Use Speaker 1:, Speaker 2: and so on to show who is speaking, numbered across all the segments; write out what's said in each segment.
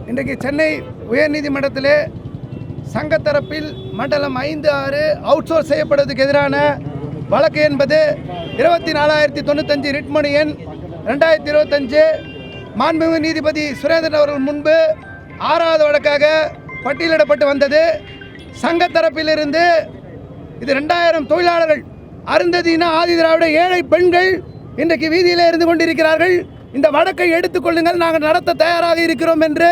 Speaker 1: இன்றைக்கு சென்னை உயர்நீதிமன்றத்திலே சங்கத்தரப்பில் மண்டலம் 5-6 out source செய்யப்படுவதற்கு எதிரான வழக்கு என்பது 24,095 ரிட் மனு எண் 2025 மாண்புமிகு நீதிபதி சுரேந்திரன் அவர்கள் முன்பு 6வது வழக்காக பட்டியலிடப்பட்டு வந்தது. சங்கத்தரப்பிலிருந்து இது 2000 தொழிலாளர்கள் அருந்ததியின ஆதி திராவிட ஏழை பெண்கள் இன்றைக்கு வீதியில் இருந்து கொண்டிருக்கிறார்கள். இந்த வழக்கை எடுத்துக்கொள்ளுங்கள், நாங்கள் நடத்த தயாராக இருக்கிறோம் என்று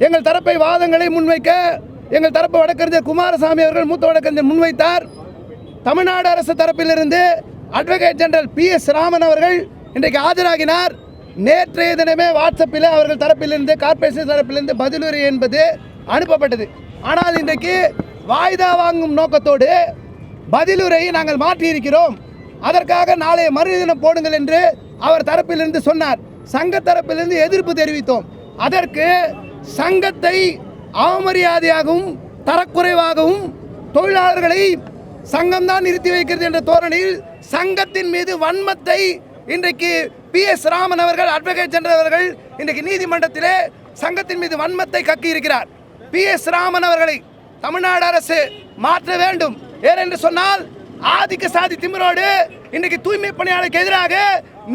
Speaker 1: எங்கள் தரப்பை வாதங்களை முன்வைக்க எங்கள் தரப்பு வழக்கறிஞர் குமாரசாமி அவர்கள் மூத்த வழக்கறிஞர் முன்வைத்தார். தமிழ்நாடு அரசு தரப்பிலிருந்து அட்வொகேட் ஜெனரல் PS ராமன் அவர்கள் இன்றைக்கு ஆஜராகினார். நேற்றைய தினமே வாட்ஸ்அப்பில் அவர்கள் தரப்பிலிருந்து கார்ப்பரேஷன் தரப்பிலிருந்து பதிலுரை என்பது அனுப்பப்பட்டது. ஆனால் இன்றைக்கு வாய்தா வாங்கும் நோக்கத்தோடு பதிலுரையை நாங்கள் மாற்றியிருக்கிறோம், அதற்காக நாளைய மறுதினம் போடுங்கள் என்று அவர் தரப்பிலிருந்து சொன்னார். சங்க தரப்பிலிருந்து எதிர்ப்பு தெரிவித்தோம். அதற்கு சங்கத்தை அவமரியாதையாகவும் தரக்குறைவாகவும் தொழிலாளர்களை சங்கம்தான் நிறுத்தி வைக்கிறது என்ற தோரணையில் சங்கத்தின் மீது வன்மத்தை இன்றைக்கு PS ராமன் அவர்கள் அட்வொகேட் ஜெனரல் அவர்கள் இன்றைக்கு நீதிமன்றத்திலே சங்கத்தின் மீது வன்மத்தை கக்கியிருக்கிறார். PS ராமன் அவர்களை தமிழ்நாடு அரசு மாற்ற வேண்டும். ஏனென்று சொன்னால் ஆதிக்க சாதி திமிரோடு இன்றைக்கு தூய்மை பணியாளருக்கு எதிராக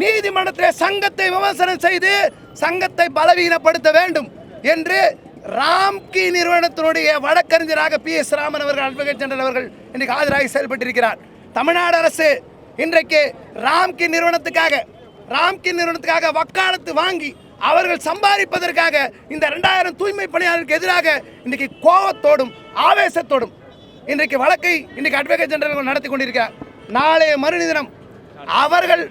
Speaker 1: நீதிமன்றத்தில் சங்கத்தை விமர்சனம் செய்து சங்கத்தை பலவீனப்படுத்த வேண்டும் என்று ராம்கி நிறுவனத்தினுடைய வழக்கறிஞராக PS ராமன் அவர்கள் அட்வொகேட் ஜெனரல் அவர்கள் இன்றைக்கு ஆஜராகி செயல்பட்டிருக்கிறார். தமிழ்நாடு அரசு இன்றைக்கு ராம்கி நிறுவனத்துக்காக வக்காலத்து வாங்கி அவர்கள் சம்பாதிப்பதற்காக இந்த 2000 தூய்மை பணியாளருக்கு எதிராக இன்றைக்கு கோபத்தோடும் ஆவேசத்தோடும் இன்றைக்கு வழக்கை இன்றைக்கு அட்வொகேட் ஜெனரல் நடத்தி கொண்டிருக்கிறார். நாளைய மறுதினம் அவர்கள்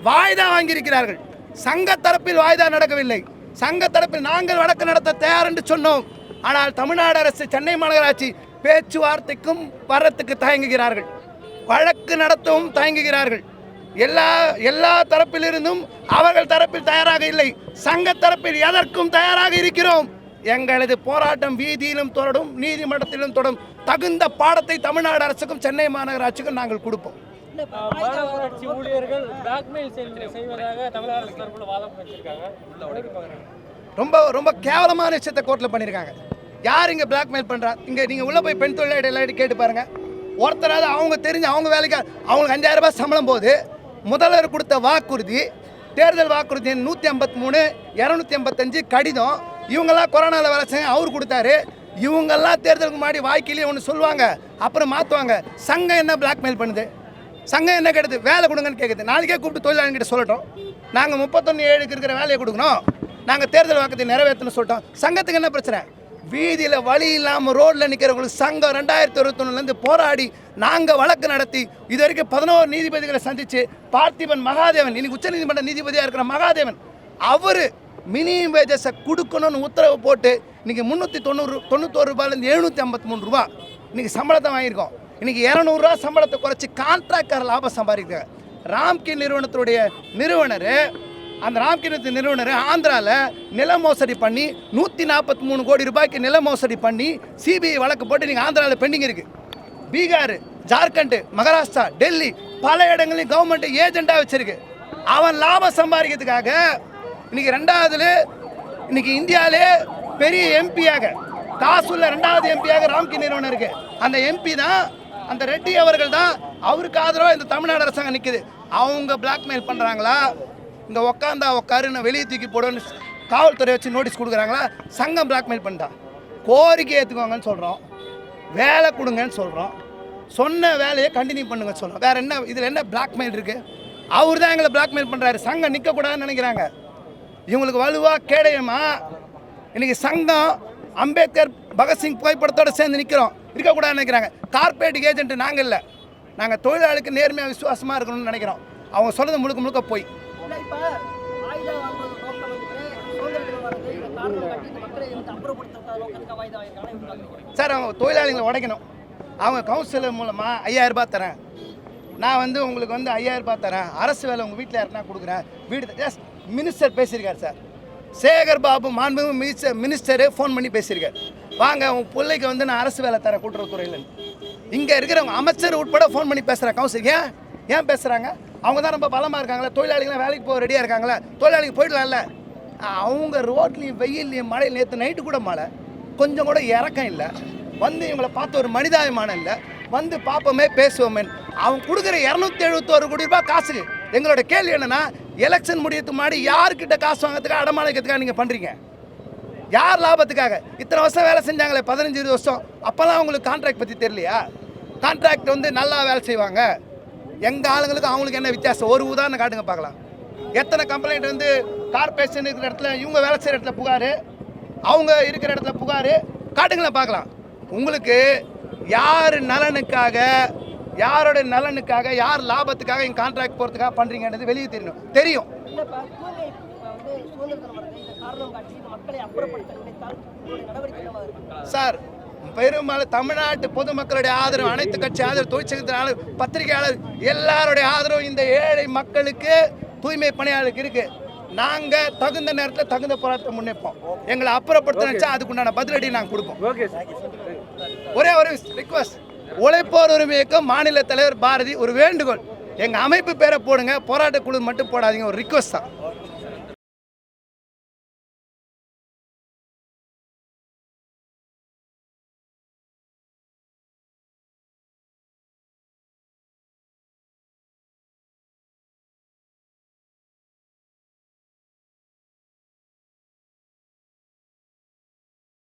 Speaker 1: வாய்தா வாங்கியிருக்கிறார்கள். சங்க தரப்பில் வாய்தா நடக்கவில்லை. சங்க தரப்பில் நாங்கள் வழக்கு நடத்த தயார் என்று சொன்னோம். ஆனால் தமிழ்நாடு அரசு சென்னை மாநகராட்சி பேச்சுவார்த்தைக்கும் வரத்துக்கு தயங்குகிறார்கள், வழக்கு நடத்தவும் தயங்குகிறார்கள். எல்லா தரப்பிலிருந்தும் அவர்கள் தரப்பில் தயாராக இல்லை. சங்க தரப்பில் எதற்கும் தயாராக இருக்கிறோம். எங்களது போராட்டம் வீதியிலும் தொடரும், நீதிமன்றத்திலும் தொடரும். தகுந்த பாடத்தை தமிழ்நாடு அரசுக்கும் சென்னை மாநகராட்சிக்கும் நாங்கள் கொடுப்போம். ரொம்ப கேவலமான விஷயத்தை கோர்ட்டில் பண்ணியிருக்காங்க. யார் இங்கே பிளாக்மெயில் பண்ணுறா? இங்கே நீங்கள் உள்ளே போய் பெண் தொழிலாளி கேட்டு பாருங்கள். ஒருத்தராவது அவங்க தெரிஞ்சு அவங்க வேலைக்கு அவங்களுக்கு 5,000 ரூபாய் சம்பளம் போது முதல்வர் கொடுத்த வாக்குறுதி, தேர்தல் வாக்குறுதி 153 285 கடிதம், இவங்கெல்லாம் கொரோனாவில் வேலை செய்ய அவர் கொடுத்தாரு. இவங்கெல்லாம் தேர்தலுக்கு முன்னாடி வாய்க்கிலேயே ஒன்று சொல்லுவாங்க, அப்புறம் மாற்றுவாங்க. சங்கம் என்ன பிளாக்மெயில் பண்ணுது? சங்கம் என்ன கேட்குது? வேலை கொடுங்கன்னு கேட்குது. நாளைக்கே கூப்பிட்டு தொழிலாளிகிட்ட சொல்லட்டும், நாங்கள் 31/7 இருக்கிற வேலையை கொடுக்கணும், நாங்கள் தேர்தல் வாக்குறுதி நிறைவேற்றணும்னு சொல்லிட்டோம். சங்கத்துக்கு என்ன பிரச்சனை? வீதியில் வழி இல்லாமல் ரோட்டில் நிற்கிறவங்களுக்கு சங்கம் 2021 போராடி நாங்கள் வழக்கு நடத்தி இது வரைக்கும் 11 நீதிபதிகளை சந்தித்து பார்த்திபன் மகாதேவன், இன்னைக்கு உச்சநீதிமன்ற நீதிபதியாக இருக்கிற மகாதேவன், அவர் மினிமம் வேஜஸை கொடுக்கணும்னு உத்தரவு போட்டு இன்றைக்கி 391 ரூபாயிலேருந்து 753 ரூபா இன்றைக்கி சம்பளத்தை வாங்கியிருக்கோம். இன்றைக்கி 200 ரூபா சம்பளத்தை குறைச்சி கான்ட்ராக்டர் லாபம் சம்பாதிக்கிறாங்க. ராம்கி நிறுவனத்துடைய நிறுவனர், அந்த ராம்கி நிறுவனர் ஆந்திராவில் நில மோசடி பண்ணி 143 கோடி ரூபாய்க்கு நில மோசடி பண்ணி CBI வழக்கு போட்டு நீங்கள் ஆந்திராவில் பெண்டிங் இருக்குது. பீகார், ஜார்க்கண்ட், மகாராஷ்டிரா, டெல்லி பல இடங்களையும் கவர்மெண்ட் ஏஜெண்டாக வச்சுருக்கு. அவன் லாபம் சம்பாதிக்கிறதுக்காக இன்றைக்கி 2வது இன்றைக்கி இந்தியாவிலே பெரிய எம்பியாக காசுள்ள 2வது எம்பியாக ராம்கி நிறுவனம் இருக்குது. அந்த MP தான், அந்த ரெட்டி அவர்கள் தான், அவருக்கு ஆதரவாக இந்த தமிழ்நாடு அரசாங்கம் நிற்குது. அவங்க பிளாக்மெயில் பண்ணுறாங்களா? இங்கே உக்காருன்னு வெளியே தூக்கி போடுன்னு காவல்துறை வச்சு நோட்டீஸ் கொடுக்குறாங்களா? சங்கம் பிளாக்மெயில் பண்ணிட்டா. கோரிக்கை ஏற்றுக்குவாங்கன்னு சொல்கிறோம், வேலை கொடுங்கன்னு சொல்கிறோம், சொன்ன வேலையை கண்டினியூ பண்ணுங்கன்னு சொல்கிறோம். வேறு என்ன இதில் என்ன பிளாக்மெயில் இருக்குது? அவர் தான் எங்களை பிளாக்மெயில் பண்ணுறாரு. சங்கம் நிற்கக்கூடாதுன்னு நினைக்கிறாங்க. இவங்களுக்கு வலுவாக கேடயமா இன்றைக்கி சங்கம் அம்பேத்கர் பகத்சிங் புகைப்படத்தோடு சேர்ந்து இருக்கக்கூடாதுன்னு நினைக்கிறாங்க. கார்பரேட் ஏஜென்ட் நாங்கள் இல்லை, நாங்கள் தொழிலாளிக்கு நேர்மையாக விசுவாசமாக இருக்கணும்னு நினைக்கிறோம். அவங்க சொல்கிறது முழுக்க போய். சார், அவங்க தொழிலாளிகளை உடைக்கணும். அவங்க கவுன்சிலர் மூலமாக 5,000 ரூபாய் தரேன், நான் உங்களுக்கு 5,000 ரூபாய் தரேன், அரசு வேலை உங்கள் வீட்டில் யாருன்னா கொடுக்குறேன், வீடு. எஸ், மினிஸ்டர் பேசியிருக்கார் சார், சேகர் பாபு மாண்புமிகு மினிஸ்டரு ஃபோன் பண்ணி பேசியிருக்கார். வாங்க உங்கள் பிள்ளைக்கு நான் அரசு வேலை தரேன் கூட்டுறவுத்துறையில். இங்கே இருக்கிறவங்க அமைச்சர் உட்பட ஃபோன் பண்ணி பேசுகிறேன் கவுன்சில். ஏன் பேசுகிறாங்க? அவங்க தான் ரொம்ப பலமாக இருக்காங்களே, தொழிலாளிகளாம் வேலைக்கு போக ரெடியாக இருக்காங்களே, தொழிலாளிக்கு போயிடலாம்ல. அவங்க ரோட்லேயும் வெயில்லையும் மழை நேற்று நைட்டு கூட மழை கொஞ்சம் கூட இறக்கம் இல்லை வந்து இவங்களை பார்த்து ஒரு மனிதாபிமானம் இல்லை வந்து பார்ப்போமே பேசுவோமே அவங்க கொடுக்குற 271 கோடி ரூபாய் காசு எங்களோட கேள்வி என்னன்னா எலெக்ஷன் முடியறதுக்கு முன்னாடி யாருக்கிட்ட காசு வாங்கிறதுக்காக அடமானத்துக்காக நீங்கள் பண்ணுறீங்க யார் லாபத்துக்காக இத்தனை வருஷம் வேலை செஞ்சாங்களே 15-20 வருஷம் அப்போல்லாம் அவங்களுக்கு கான்ட்ராக்ட் பற்றி தெரியலையா கான்ட்ராக்ட் வந்து நல்லா வேலை செய்வாங்க எங்கள் ஆளுங்களுக்கு அவங்களுக்கு என்ன வித்தியாசம் ஒரு உதாரணம் காட்டுங்க பார்க்கலாம் எத்தனை கம்ப்ளைண்ட் வந்து கார்பரேஷன் இருக்கிற இடத்துல இவங்க வேலை செய்கிற இடத்துல புகார் அவங்க இருக்கிற இடத்துல புகார் காட்டுங்களேன் பார்க்கலாம் உங்களுக்கு யார் நலனுக்காக யாரோட நலனுக்காக யார் லாபத்துக்காக இங்கே கான்ட்ராக்ட் போகிறதுக்காக பண்ணுறீங்கன்றது வெளியே தெரியும் சார் பெரும்பாலும் தமிழ்நாட்டு பொதுமக்களுடைய ஆதரவு அனைத்து கட்சி ஆதரவு தொழிற்சங்கத்தின் பத்திரிகையாளர் எல்லாருடைய ஆதரவு இந்த ஏழை மக்களுக்கு தூய்மை பணியாளருக்கு இருக்கு நாங்கள் தகுந்த நேரத்தில் தகுந்த போராட்டத்தை முன்னெடுப்போம் எங்களை அப்புறப்படுத்த நினைச்சா அதுக்குண்டான பதிலடி நாங்கள் கொடுப்போம் ஒரே ஒரு ரிக்வஸ்ட் உழைப்போர் உரிமை இயக்கம் மாநில தலைவர் பாரதி ஒரு வேண்டுகோள் எங்கள் அமைப்பு பேரை போடுங்க போராட்ட குழு மட்டும் போடாதீங்க ஒரு ரிக்வஸ்ட் தான்